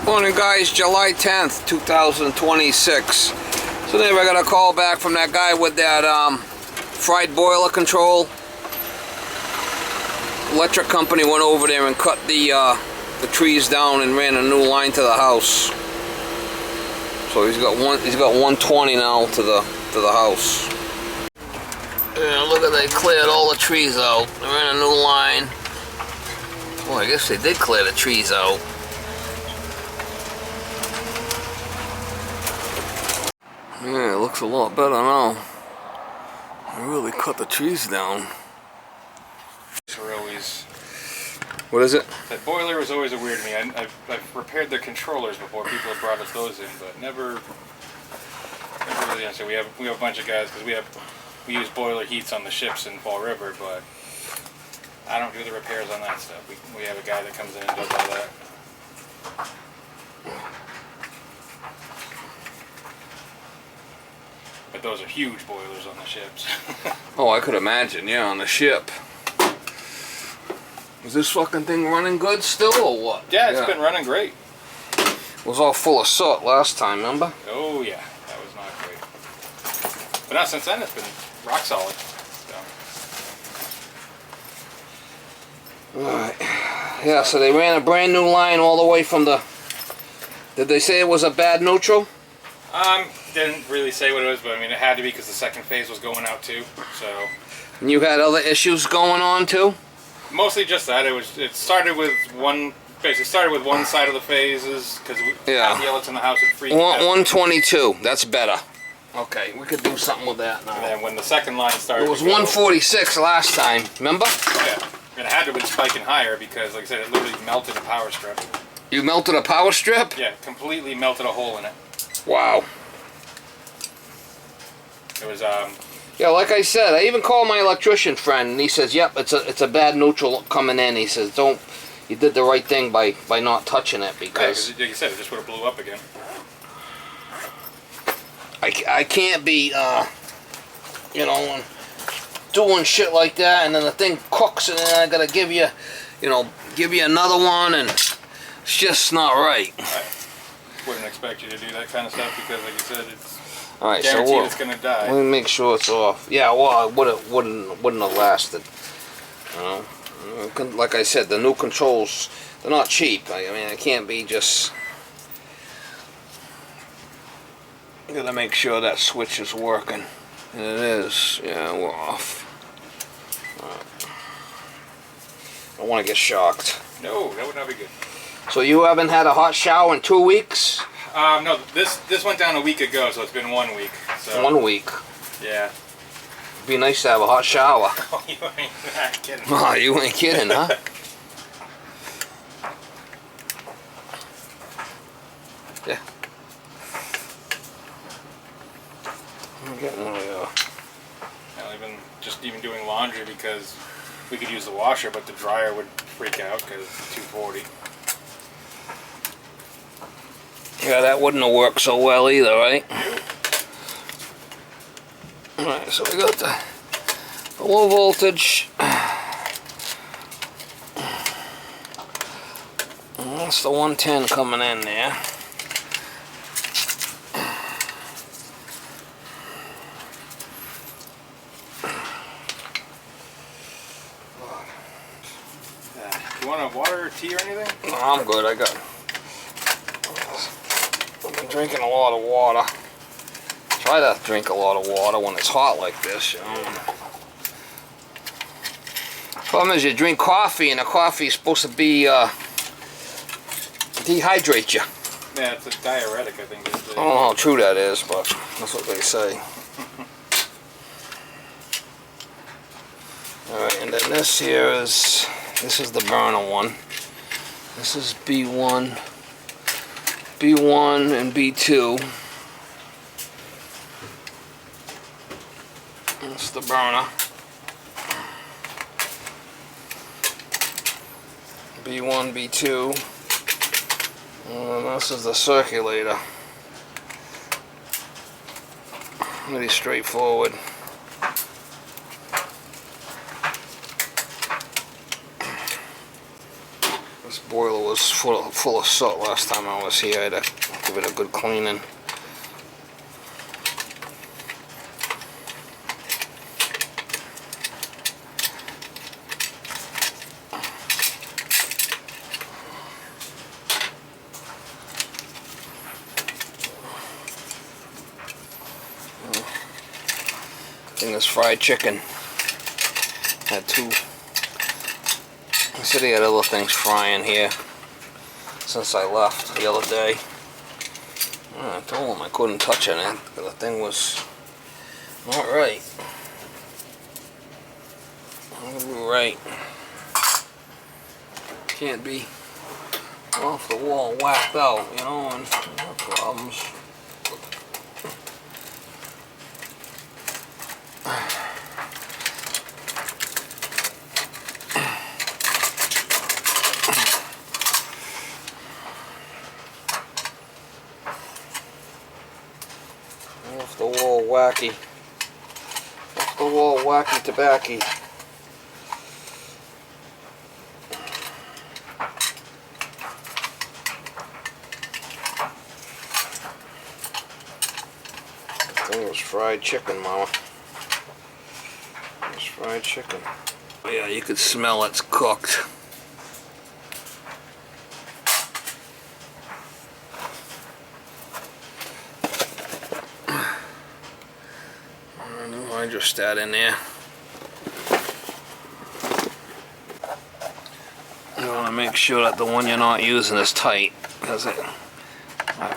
Morning guys, July 10th, 2026. So then I got a call back from that guy with that fried boiler control. Electric company went over there and cut the trees down and ran a new line to the house. So he's got 120 now to the house. Yeah, look at, they cleared all the trees out. They ran a new line. Well, I guess they did clear the trees out. Yeah, it looks a lot better now. They really cut the trees down. What is it? That boiler was always a weird to me. I've repaired the controllers before. People have brought us those in, but never really understood. We have a bunch of guys because we use boiler heats on the ships in Fall River, but I don't do the repairs on that stuff. We have a guy that comes in and does all that. But those are huge boilers on the ships. Oh, I could imagine, yeah, on the ship. Is this fucking thing running good still, or what? Yeah, it's been running great. It was all full of soot last time, remember? Oh, yeah, that was not great. But now, since then, it's been rock solid. So. Alright. Yeah, so they ran a brand new line all the way from the... Did they say it was a bad neutral? Didn't really say what it was, but I mean, it had to be because the second phase was going out too, so... And you had other issues going on too? Mostly just that. It started with one side of the phases because the outlets in the house would freak out. 122. That's better. Okay, we could do something with that now. And then when the second line started, it was 146 last time. Remember? Yeah, and it had to have been spiking higher because, like I said, it literally melted a power strip. You melted a power strip? Yeah, completely melted a hole in it. Wow. It was Yeah, like I said, I even called my electrician friend, and he says, "Yep, it's a bad neutral coming in." He says, you did the right thing by not touching it because." Yeah, like you said, it just would have blew up again. I can't be, doing shit like that, and then the thing cooks, and then I gotta give you another one, and it's just not right. I wouldn't expect you to do that kind of stuff because, like you said, it's. All right, guaranteed so it's gonna die. Let me make sure it's off. Yeah, well, it wouldn't have lasted. Like I said, the new controls, they're not cheap. I mean, it can't be just. You gotta make sure that switch is working, and it is. Yeah, we're off. I don't want to get shocked. No, that would not be good. So you haven't had a hot shower in 2 weeks? No, this went down a week ago, so it's been 1 week. So. 1 week. Yeah. It'd be nice to have a hot shower. Oh, you ain't not kidding. Oh, you ain't kidding, huh? Yeah. I'm getting one of those. Even doing laundry because we could use the washer, but the dryer would freak out because it's 240. Yeah, that wouldn't have worked so well either, right? Alright, so we got the low voltage. And that's the 110 coming in there. You want a water or tea or anything? No, I'm good. I've been drinking a lot of water. Try to drink a lot of water when it's hot like this, Problem is, you drink coffee, and the coffee is supposed to be dehydrate you. Yeah, it's a diuretic, I think. I don't know how true that is, but that's what they say. Alright, and then this is the burner one. This is B1 and B2. That's the burner. B1, B2. And this is the circulator. Pretty straightforward. This boiler was full of soot last time I was here. I had to give it a good cleaning. I think this fried chicken had two. I said he had other things frying here since I left the other day. I told him I couldn't touch it because the thing was not right. Right. Can't be off the wall whacked out, you know, and no problems. Off the wall wacky. Off the wall wacky tobacco. I think it was fried chicken, Mama. It was fried chicken. Oh yeah, you could smell it's cooked. Hydrostat in there. You want to make sure that the one you're not using is tight, because I've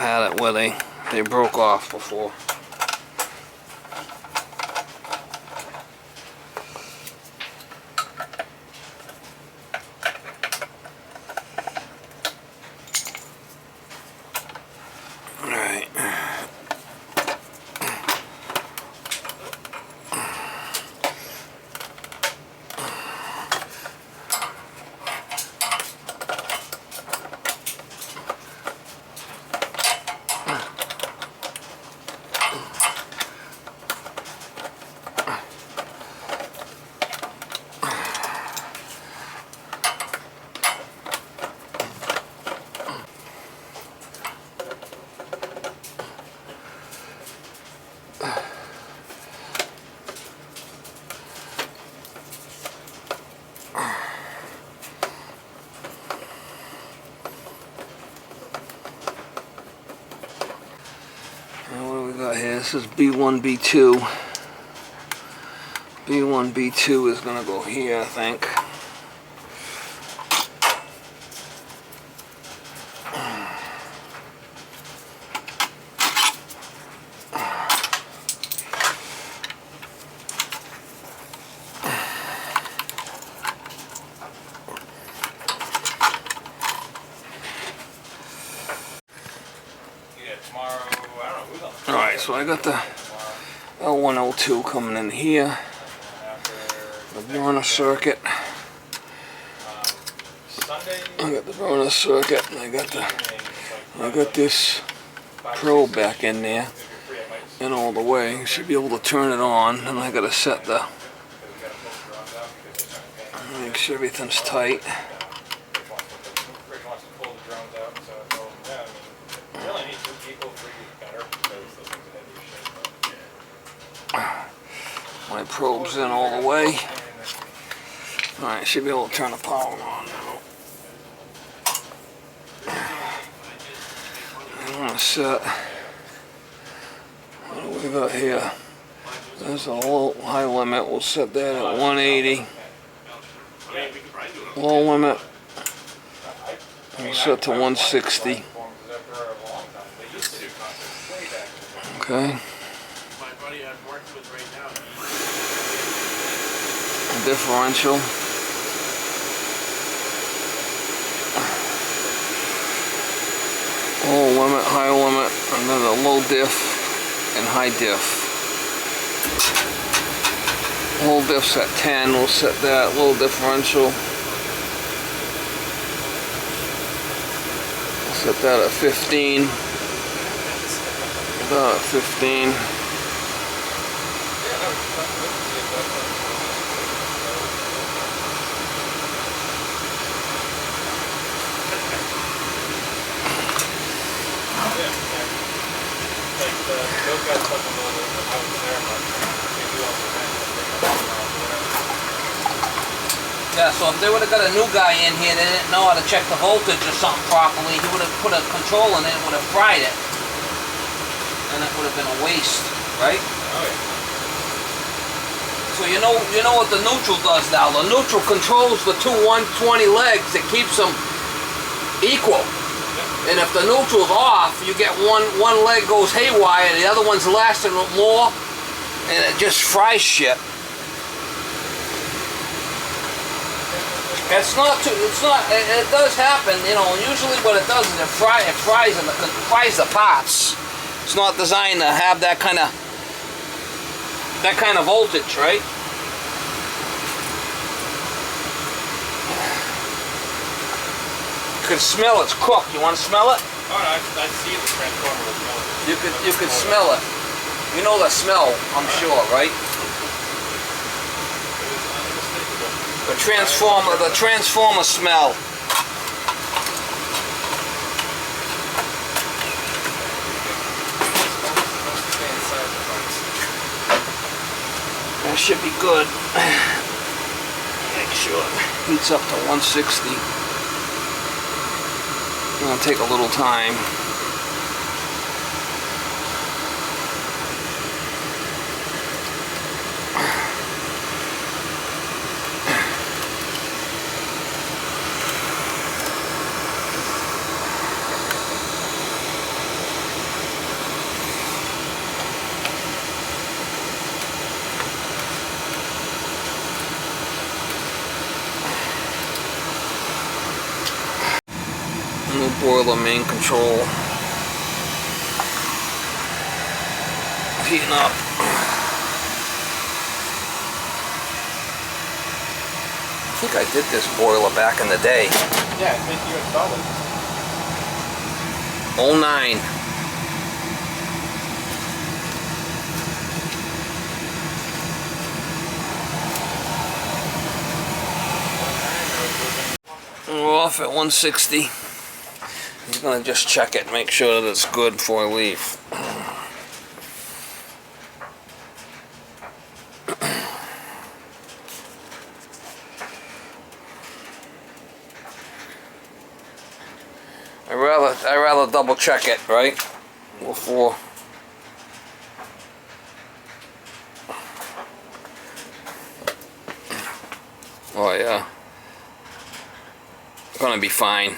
had it where they broke off before. Here, this is B1, B2. B1, B2 is gonna go here, I think. Alright, so I got the L102 coming in here, the burner circuit. I got the burner circuit, and I got this probe back in there and all the way. Should be able to turn it on, and I got to set the, make sure everything's tight. My probe's in all the way. Alright, should be able to turn the power on now. I want to set, what do we got here? There's a low, high limit, we'll set that at 180. Low limit, we'll set to 160. Okay. Differential. Low limit, high limit, and then a low diff and high diff. Low diff's at 10, we'll set that. Low differential, we'll set that at 15. About 15. Those guys took them over when I was there, but they do also kind of pick up whatever. Yeah, so if they would have got a new guy in here that didn't know how to check the voltage or something properly, he would have put a control in it and would have fried it. And it would have been a waste, right? Oh yeah. So you know what the neutral does now? The neutral controls the two 120 legs. It keeps them equal. And if the neutral's off, you get one leg goes haywire, the other one's lasting more, and it just fries shit. It does happen, you know. Usually, what it does is it fries the parts. It's not designed to have that kind of voltage, right? You can smell it's cooked. You want to smell it? Oh no, I see the transformer was melting. You could smell it. You know the smell, I'm sure, right? The transformer smell. That should be good. Make sure it heats up to 160. It's gonna take a little time. New boiler main control. Heating up. I think I did this boiler back in the day. Yeah, I think you installed it. 09. We're off at 160. He's gonna just check it, make sure that it's good before I leave. I rather double check it, right? Before. Oh yeah. Gonna be fine.